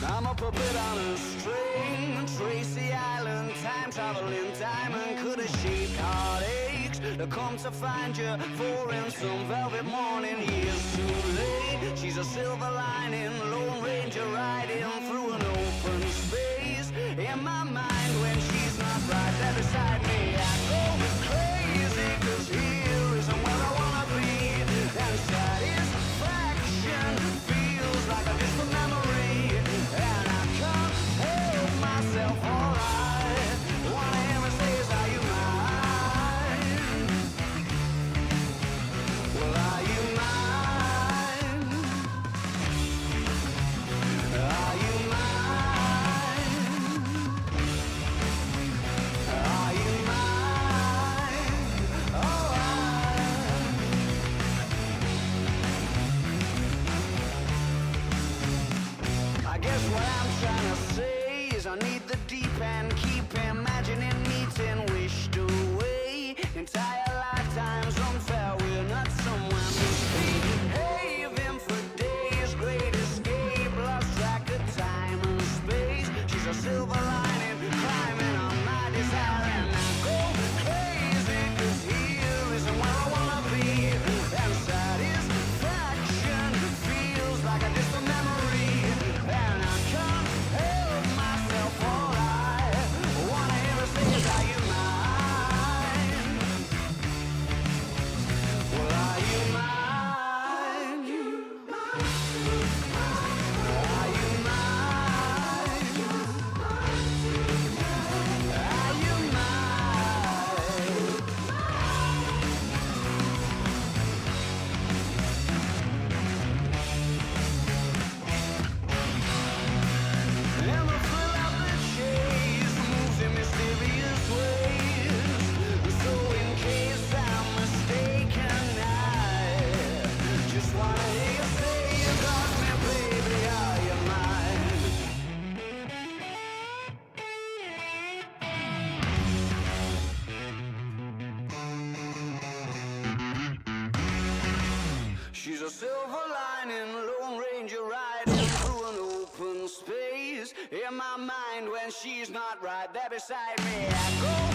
I'm a puppet on a string, Tracy Island, time traveling diamond, could have shaped heartaches to come to find you for in some velvet morning. Years too late, she's a silver lining, Lone Ranger riding through an open space. In my mind when she's not right there beside me, I go crazy, cause here isn't where I wanna be. And satisfaction feels like a distant memory, and I can't help myself, alright. Wanna hear me say, is are you mine? Well, are you mine? Are you mine? Are you mine? Alright. I guess what I'm trying to say is I need the deep end, keep imagining meeting wished away. Entire lifetimes unfair, we're not someone misbehaving for days. Great escape, lost track of time and space. She's a silver lining, climbing on my desire, and I go crazy, cause here isn't where I wanna be. And satisfaction feels like a distant memory, and I can't help myself, alright. Wanna hear her say, is are you mine? Well, are you mine? Are you mine? Are you mine? And the thrill of the chase moves in mysterious ways. So in case I'm mistaken, I just wanna hear you say you got me, baby, are you mine? She's a silver lining, Lone Ranger riding through an open space. In my mind when she's not right there beside me, I go